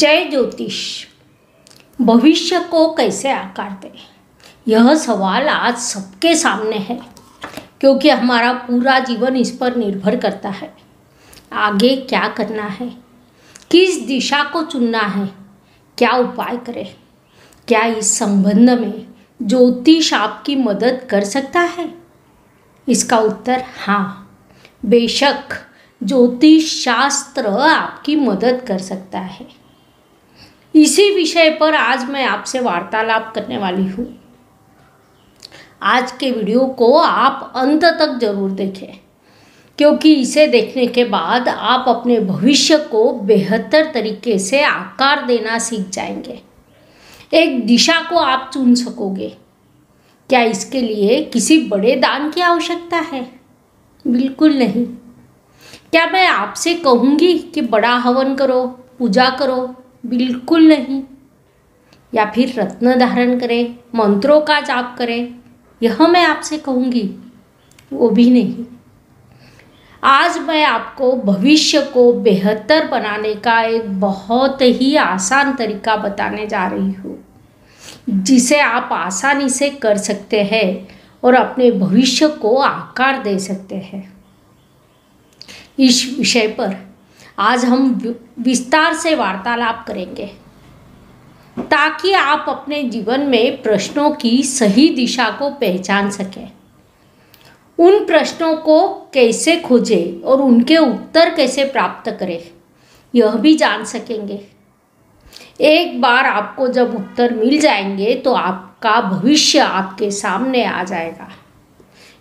जय ज्योतिष। भविष्य को कैसे आकार दें, यह सवाल आज सबके सामने है, क्योंकि हमारा पूरा जीवन इस पर निर्भर करता है। आगे क्या करना है, किस दिशा को चुनना है, क्या उपाय करें। क्या इस संबंध में ज्योतिष आपकी मदद कर सकता है? इसका उत्तर हाँ, बेशक ज्योतिष शास्त्र आपकी मदद कर सकता है। इसी विषय पर आज मैं आपसे वार्तालाप करने वाली हूँ। आज के वीडियो को आप अंत तक जरूर देखें, क्योंकि इसे देखने के बाद आप अपने भविष्य को बेहतर तरीके से आकार देना सीख जाएंगे। एक दिशा को आप चुन सकोगे। क्या इसके लिए किसी बड़े दान की आवश्यकता है? बिल्कुल नहीं। क्या मैं आपसे कहूँगी कि बड़ा हवन करो, पूजा करो? बिल्कुल नहीं। या फिर रत्न धारण करें, मंत्रों का जाप करें, यह मैं आपसे कहूँगी? वो भी नहीं। आज मैं आपको भविष्य को बेहतर बनाने का एक बहुत ही आसान तरीका बताने जा रही हूँ, जिसे आप आसानी से कर सकते हैं और अपने भविष्य को आकार दे सकते हैं। इस विषय पर आज हम विस्तार से वार्तालाप करेंगे, ताकि आप अपने जीवन में प्रश्नों की सही दिशा को पहचान सकें। उन प्रश्नों को कैसे खोजें और उनके उत्तर कैसे प्राप्त करें, यह भी जान सकेंगे। एक बार आपको जब उत्तर मिल जाएंगे तो आपका भविष्य आपके सामने आ जाएगा।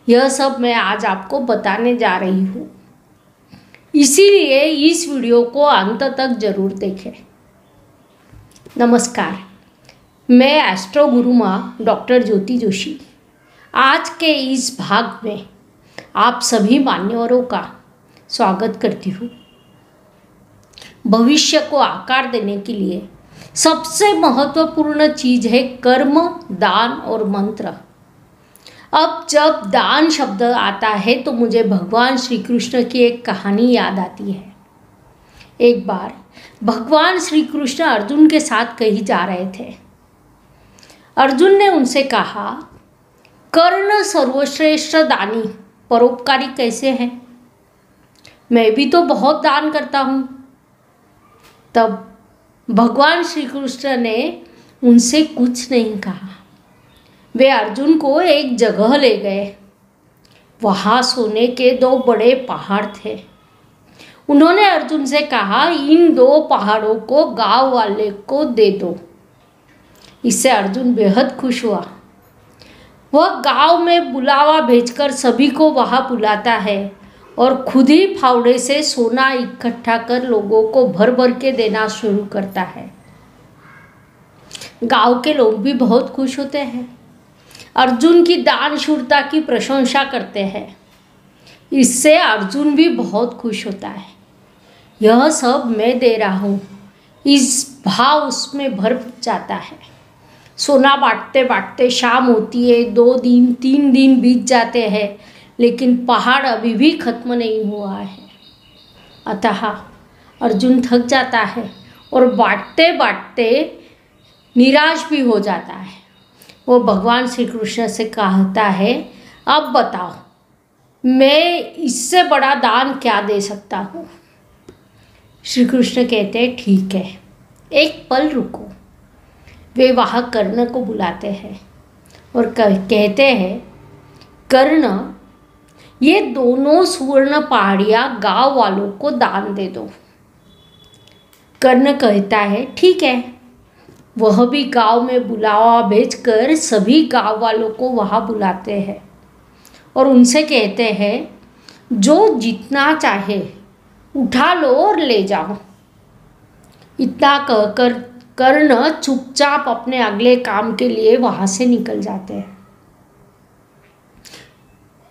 यह सब मैं आज आपको बताने जा रही हूँ, इसीलिए इस वीडियो को अंत तक जरूर देखें। नमस्कार, मैं एस्ट्रो गुरु माँ डॉक्टर ज्योति जोशी। आज के इस भाग में आप सभी मान्यवरों का स्वागत करती हूँ। भविष्य को आकार देने के लिए सबसे महत्वपूर्ण चीज है कर्म, दान और मंत्र। अब जब दान शब्द आता है तो मुझे भगवान श्री कृष्ण की एक कहानी याद आती है। एक बार भगवान श्री कृष्ण अर्जुन के साथ कहीं जा रहे थे। अर्जुन ने उनसे कहा, कर्ण सर्वश्रेष्ठ दानी परोपकारी कैसे हैं? मैं भी तो बहुत दान करता हूँ। तब भगवान श्री कृष्ण ने उनसे कुछ नहीं कहा। वे अर्जुन को एक जगह ले गए। वहाँ सोने के 2 बड़े पहाड़ थे। उन्होंने अर्जुन से कहा, इन 2 पहाड़ों को गांव वाले को दे दो। इससे अर्जुन बेहद खुश हुआ। वह गांव में बुलावा भेजकर सभी को वहाँ बुलाता है और खुद ही फावड़े से सोना इकट्ठा कर लोगों को भर भर के देना शुरू करता है। गांव के लोग भी बहुत खुश होते हैं, अर्जुन की दानशूरता की प्रशंसा करते हैं। इससे अर्जुन भी बहुत खुश होता है। यह सब मैं दे रहा हूँ, इस भाव उसमें भर जाता है। सोना बांटते बांटते शाम होती है, 2 दिन 3 दिन बीत जाते हैं, लेकिन पहाड़ अभी भी खत्म नहीं हुआ है। अतः अर्जुन थक जाता है और बांटते बांटते निराश भी हो जाता है। वो भगवान श्री कृष्ण से कहता है, अब बताओ मैं इससे बड़ा दान क्या दे सकता हूँ? श्री कृष्ण कहते हैं, ठीक है, एक पल रुको। वे वहाँ कर्ण को बुलाते हैं और कहते हैं, कर्ण, ये दोनों सुवर्ण पहाड़ियाँ गांव वालों को दान दे दो। कर्ण कहता है, ठीक है। वह भी गांव में बुलावा भेजकर सभी गांव वालों को वहाँ बुलाते हैं और उनसे कहते हैं, जो जितना चाहे उठा लो और ले जाओ। इतना कहकर कर्ण चुपचाप अपने अगले काम के लिए वहाँ से निकल जाते हैं।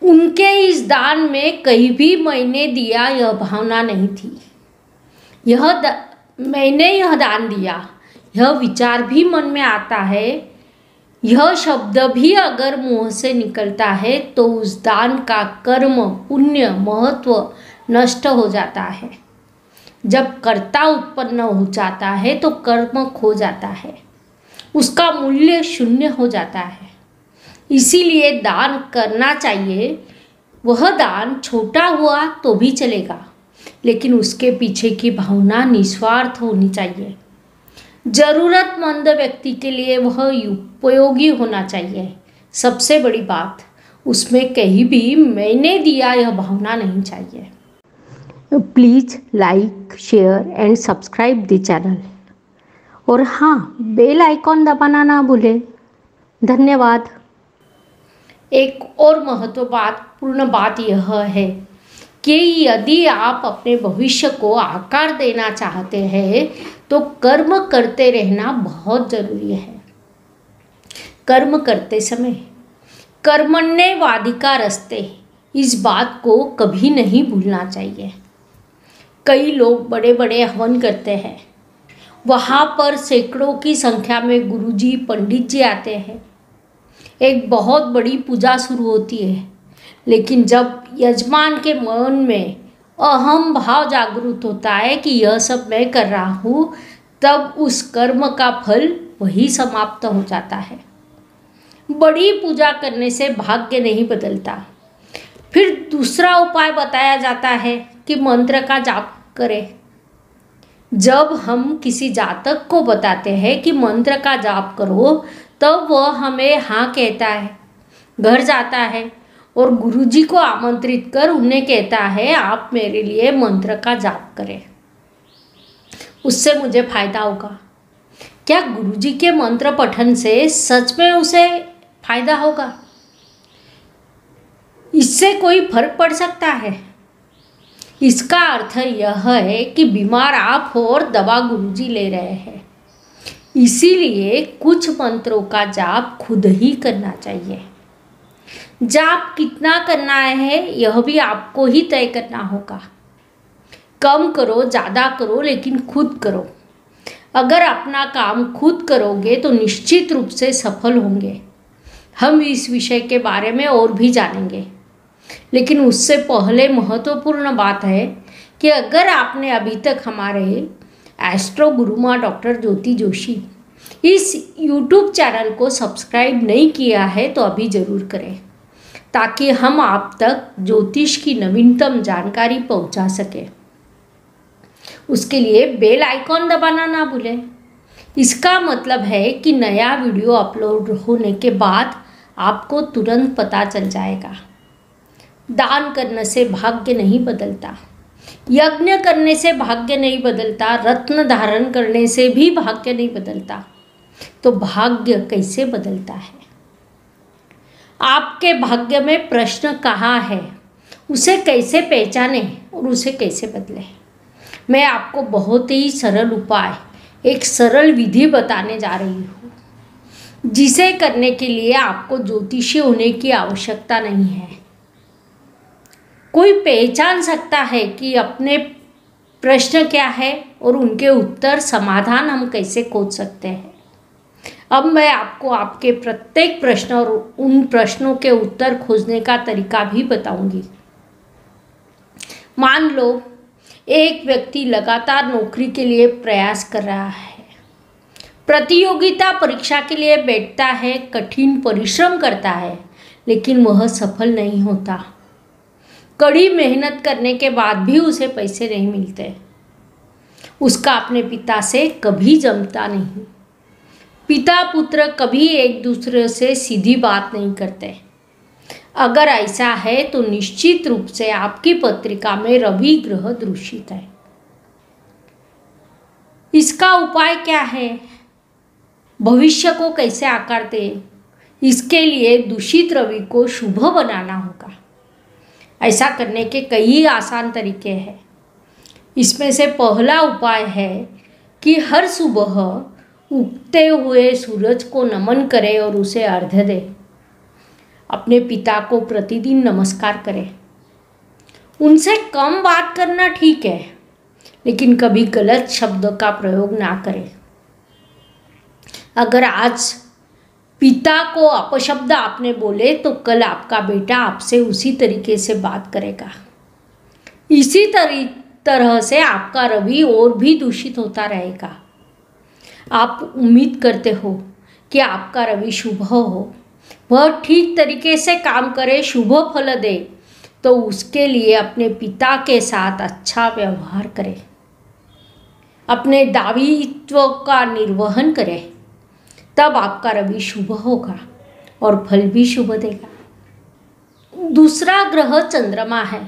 उनके इस दान में कहीं भी मैंने दिया यह भावना नहीं थी। मैंने यह दान दिया, यह विचार भी मन में आता है, यह शब्द भी अगर मुंह से निकलता है तो उस दान का कर्म, पुण्य, महत्व नष्ट हो जाता है। जब कर्ता उत्पन्न हो जाता है तो कर्म खो जाता है, उसका मूल्य शून्य हो जाता है। इसीलिए दान करना चाहिए। वह दान छोटा हुआ तो भी चलेगा, लेकिन उसके पीछे की भावना निस्वार्थ होनी चाहिए। जरूरतमंद व्यक्ति के लिए वह उपयोगी होना चाहिए। सबसे बड़ी बात, उसमें कहीं भी मैंने दिया यह भावना नहीं चाहिए। Please like, share and subscribe the channel. और हाँ, बेल आइकॉन दबाना ना भूलें। धन्यवाद। एक और महत्वपूर्ण बात यह है कि यदि आप अपने भविष्य को आकार देना चाहते हैं तो कर्म करते रहना बहुत ज़रूरी है। कर्म करते समय कर्मण्येवाधिकारस्ते, इस बात को कभी नहीं भूलना चाहिए। कई लोग बड़े बड़े हवन करते हैं, वहाँ पर सैकड़ों की संख्या में गुरुजी पंडित जी आते हैं, एक बहुत बड़ी पूजा शुरू होती है, लेकिन जब यजमान के मन में अहम भाव जागृत होता है कि यह सब मैं कर रहा हूँ, तब उस कर्म का फल वही समाप्त हो जाता है। बड़ी पूजा करने से भाग्य नहीं बदलता। फिर दूसरा उपाय बताया जाता है कि मंत्र का जाप करें। जब हम किसी जातक को बताते हैं कि मंत्र का जाप करो, तब वह हमें हाँ कहता है, घर जाता है और गुरुजी को आमंत्रित कर उन्हें कहता है आप मेरे लिए मंत्र का जाप करें, उससे मुझे फायदा होगा। क्या गुरुजी के मंत्र पठन से सच में उसे फायदा होगा? इससे कोई फर्क पड़ सकता है? इसका अर्थ यह है कि बीमार आप हो और दवा गुरुजी ले रहे हैं। इसीलिए कुछ मंत्रों का जाप खुद ही करना चाहिए। जाप कितना करना है यह भी आपको ही तय करना होगा। कम करो, ज़्यादा करो, लेकिन खुद करो। अगर अपना काम खुद करोगे तो निश्चित रूप से सफल होंगे। हम इस विषय के बारे में और भी जानेंगे, लेकिन उससे पहले महत्वपूर्ण बात है कि अगर आपने अभी तक हमारे एस्ट्रो गुरुमा डॉक्टर ज्योति जोशी इस YouTube चैनल को सब्सक्राइब नहीं किया है तो अभी ज़रूर करें, ताकि हम आप तक ज्योतिष की नवीनतम जानकारी पहुंचा सके। उसके लिए बेल आइकॉन दबाना ना भूलें। इसका मतलब है कि नया वीडियो अपलोड होने के बाद आपको तुरंत पता चल जाएगा। दान करने से भाग्य नहीं बदलता, यज्ञ करने से भाग्य नहीं बदलता, रत्न धारण करने से भी भाग्य नहीं बदलता। तो भाग्य कैसे बदलता है? आपके भाग्य में प्रश्न कहाँ है, उसे कैसे पहचाने और उसे कैसे बदले? मैं आपको बहुत ही सरल उपाय, एक सरल विधि बताने जा रही हूँ, जिसे करने के लिए आपको ज्योतिषी होने की आवश्यकता नहीं है। कोई पहचान सकता है कि अपने प्रश्न क्या है और उनके उत्तर समाधान हम कैसे खोज सकते हैं। अब मैं आपको आपके प्रत्येक प्रश्न और उन प्रश्नों के उत्तर खोजने का तरीका भी बताऊंगी। मान लो एक व्यक्ति लगातार नौकरी के लिए प्रयास कर रहा है, प्रतियोगिता परीक्षा के लिए बैठता है, कठिन परिश्रम करता है, लेकिन वह सफल नहीं होता। कड़ी मेहनत करने के बाद भी उसे पैसे नहीं मिलते। उसका अपने पिता से कभी जमता नहीं। पिता पुत्र कभी एक दूसरे से सीधी बात नहीं करते। अगर ऐसा है तो निश्चित रूप से आपकी पत्रिका में रवि ग्रह दूषित है। इसका उपाय क्या है? भविष्य को कैसे आकार दें? इसके लिए दूषित रवि को शुभ बनाना होगा। ऐसा करने के कई आसान तरीके हैं। इसमें से पहला उपाय है कि हर सुबह उगते हुए सूरज को नमन करें और उसे अर्घ्य दें। अपने पिता को प्रतिदिन नमस्कार करें। उनसे कम बात करना ठीक है, लेकिन कभी गलत शब्द का प्रयोग ना करें। अगर आज पिता को अपशब्द आपने बोले तो कल आपका बेटा आपसे उसी तरीके से बात करेगा। इसी तरह से आपका रवि और भी दूषित होता रहेगा। आप उम्मीद करते हो कि आपका रवि शुभ हो, वह ठीक तरीके से काम करे, शुभ फल दे, तो उसके लिए अपने पिता के साथ अच्छा व्यवहार करें, अपने दायित्व का निर्वहन करें, तब आपका रवि शुभ होगा और फल भी शुभ देगा। दूसरा ग्रह चंद्रमा है।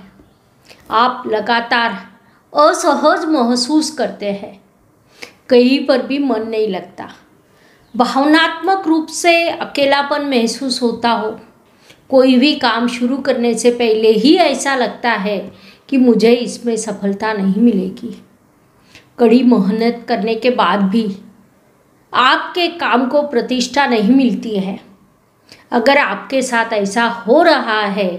आप लगातार असहज महसूस करते हैं, कहीं पर भी मन नहीं लगता, भावनात्मक रूप से अकेलापन महसूस होता हो, कोई भी काम शुरू करने से पहले ही ऐसा लगता है कि मुझे इसमें सफलता नहीं मिलेगी। कड़ी मेहनत करने के बाद भी आपके काम को प्रतिष्ठा नहीं मिलती है। अगर आपके साथ ऐसा हो रहा है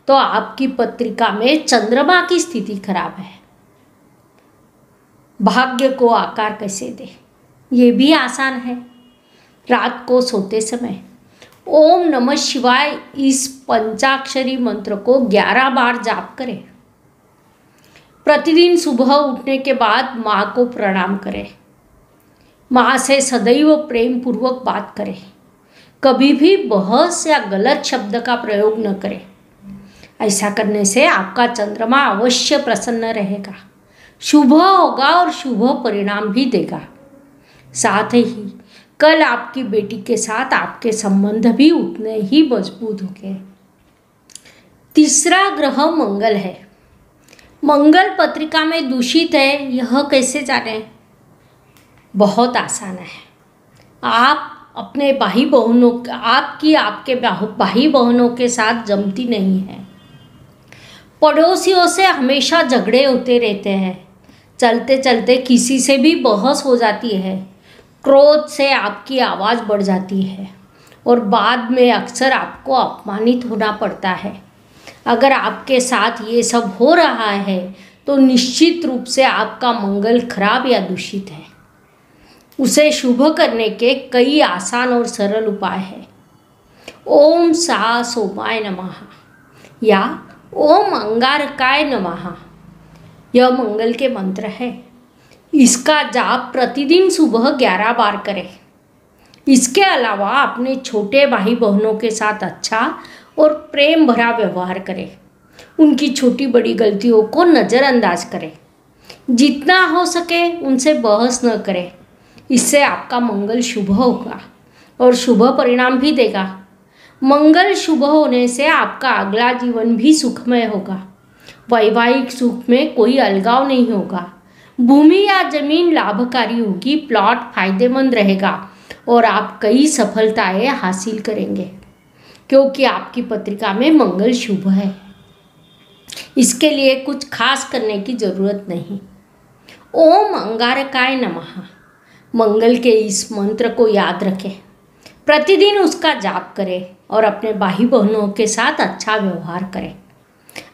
तो आपकी पत्रिका में चंद्रमा की स्थिति खराब है। भाग्य को आकार कैसे दे, ये भी आसान है। रात को सोते समय ओम नमः शिवाय इस पंचाक्षरी मंत्र को 11 बार जाप करें। प्रतिदिन सुबह उठने के बाद माँ को प्रणाम करें। माँ से सदैव प्रेम पूर्वक बात करें। कभी भी बहस या गलत शब्द का प्रयोग न करें। ऐसा करने से आपका चंद्रमा अवश्य प्रसन्न रहेगा, शुभ होगा और शुभ परिणाम भी देगा। साथ ही कल आपकी बेटी के साथ आपके संबंध भी उतने ही मजबूत होंगे। तीसरा ग्रह मंगल है। मंगल पत्रिका में दूषित है, यह कैसे जाने? बहुत आसान है। आप अपने भाई बहनों आपके भाई बहनों के साथ जमती नहीं है। पड़ोसियों से हमेशा झगड़े होते रहते हैं। चलते चलते किसी से भी बहस हो जाती है। क्रोध से आपकी आवाज़ बढ़ जाती है और बाद में अक्सर आपको अपमानित होना पड़ता है। अगर आपके साथ ये सब हो रहा है तो निश्चित रूप से आपका मंगल खराब या दूषित है। उसे शुभ करने के कई आसान और सरल उपाय हैं। ओम सा सोमाय नमः या ओम अंगारकाय नमः, यह मंगल के मंत्र है। इसका जाप प्रतिदिन सुबह 11 बार करें। इसके अलावा अपने छोटे भाई बहनों के साथ अच्छा और प्रेम भरा व्यवहार करें। उनकी छोटी बड़ी गलतियों को नज़रअंदाज करें। जितना हो सके उनसे बहस न करें। इससे आपका मंगल शुभ होगा और शुभ परिणाम भी देगा। मंगल शुभ होने से आपका अगला जीवन भी सुखमय होगा। वैवाहिक सुख में कोई अलगाव नहीं होगा। भूमि या जमीन लाभकारी होगी, प्लॉट फायदेमंद रहेगा और आप कई सफलताएं हासिल करेंगे क्योंकि आपकी पत्रिका में मंगल शुभ है। इसके लिए कुछ खास करने की जरूरत नहीं। ओम अंगारकाय नमः मंगल के इस मंत्र को याद रखें, प्रतिदिन उसका जाप करें और अपने भाई बहनों के साथ अच्छा व्यवहार करें।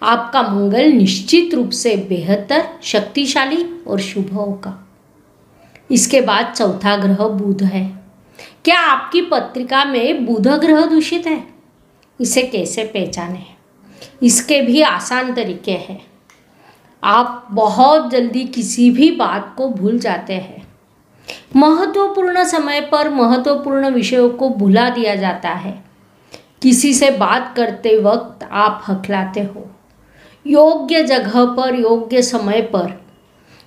आपका मंगल निश्चित रूप से बेहतर, शक्तिशाली और शुभ होगा। इसके बाद चौथा ग्रह बुध है। क्या आपकी पत्रिका में बुध ग्रह दूषित है? इसे कैसे पहचानें? इसके भी आसान तरीके हैं। आप बहुत जल्दी किसी भी बात को भूल जाते हैं। महत्वपूर्ण समय पर महत्वपूर्ण विषयों को भुला दिया जाता है। किसी से बात करते वक्त आप हकलाते हो। योग्य जगह पर, योग्य समय पर,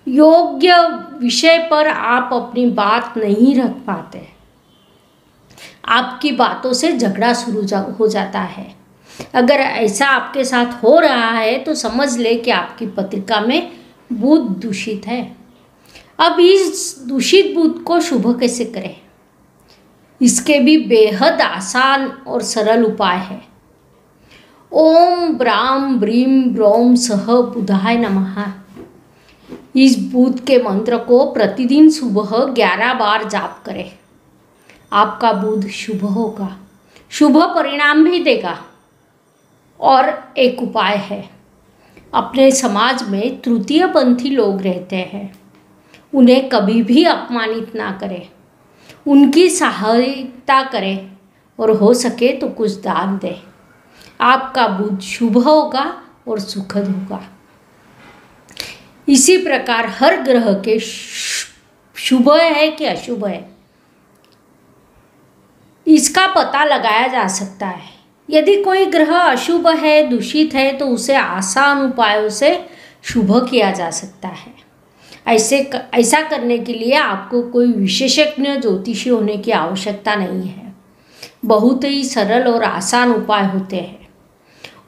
योग्य विषय पर आप अपनी बात नहीं रख पाते। आपकी बातों से झगड़ा शुरू हो जाता है। अगर ऐसा आपके साथ हो रहा है तो समझ ले कि आपकी पत्रिका में बुध दूषित है। अब इस दूषित बुध को शुभ कैसे करें? इसके भी बेहद आसान और सरल उपाय है। ओम ब्राम ब्रीम ब्रोम सह बुधाय नमः इस बुध के मंत्र को प्रतिदिन सुबह 11 बार जाप करें। आपका बुध शुभ होगा, शुभ परिणाम भी देगा। और एक उपाय है, अपने समाज में तृतीय पंथी लोग रहते हैं, उन्हें कभी भी अपमानित ना करें, उनकी सहायता करें और हो सके तो कुछ दान दें। आपका बुध शुभ होगा और सुखद होगा। इसी प्रकार हर ग्रह के शुभ है कि अशुभ है, इसका पता लगाया जा सकता है। यदि कोई ग्रह अशुभ है, दूषित है, तो उसे आसान उपायों से शुभ किया जा सकता है। ऐसा करने के लिए आपको कोई विशेषज्ञ ज्योतिषी होने की आवश्यकता नहीं है। बहुत ही सरल और आसान उपाय होते हैं।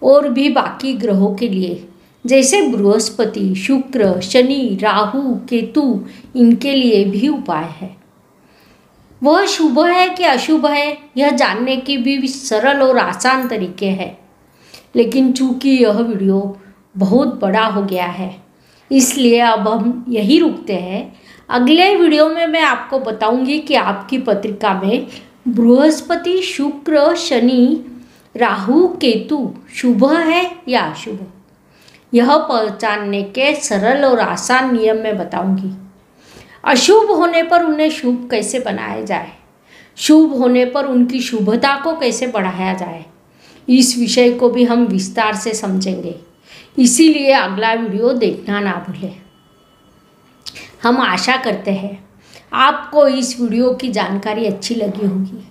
और भी बाकी ग्रहों के लिए, जैसे बृहस्पति, शुक्र, शनि, राहु, केतु, इनके लिए भी उपाय है। वह शुभ है कि अशुभ है, यह जानने की भी सरल और आसान तरीके हैं। लेकिन चूंकि यह वीडियो बहुत बड़ा हो गया है, इसलिए अब हम यही रुकते हैं। अगले वीडियो में मैं आपको बताऊंगी कि आपकी पत्रिका में बृहस्पति, शुक्र, शनि, राहु, केतु शुभ है या अशुभ। यह पहचानने के सरल और आसान नियम मैं बताऊंगी। अशुभ होने पर उन्हें शुभ कैसे बनाया जाए, शुभ होने पर उनकी शुभता को कैसे बढ़ाया जाए, इस विषय को भी हम विस्तार से समझेंगे। इसीलिए अगला वीडियो देखना ना भूलें। हम आशा करते हैं आपको इस वीडियो की जानकारी अच्छी लगी होगी।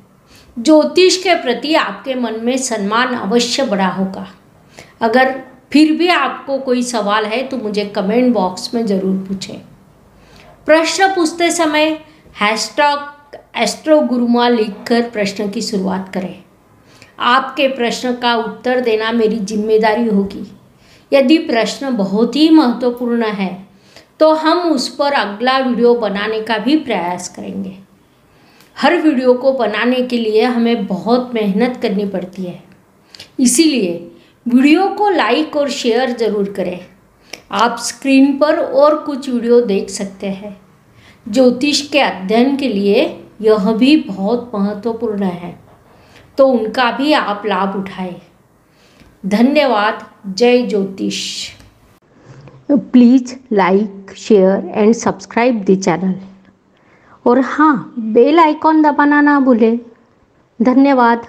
ज्योतिष के प्रति आपके मन में सम्मान अवश्य बढ़ा होगा। अगर फिर भी आपको कोई सवाल है तो मुझे कमेंट बॉक्स में ज़रूर पूछें। प्रश्न पूछते समय #एस्ट्रोगुरुमा लिखकर प्रश्न की शुरुआत करें। आपके प्रश्न का उत्तर देना मेरी जिम्मेदारी होगी। यदि प्रश्न बहुत ही महत्वपूर्ण है तो हम उस पर अगला वीडियो बनाने का भी प्रयास करेंगे। हर वीडियो को बनाने के लिए हमें बहुत मेहनत करनी पड़ती है, इसीलिए वीडियो को लाइक और शेयर ज़रूर करें। आप स्क्रीन पर और कुछ वीडियो देख सकते हैं। ज्योतिष के अध्ययन के लिए यह भी बहुत महत्वपूर्ण है, तो उनका भी आप लाभ उठाएं। धन्यवाद। जय ज्योतिष। Please like, share and subscribe the channel. और हाँ, बेल आइकॉन दबाना ना भूलें। धन्यवाद।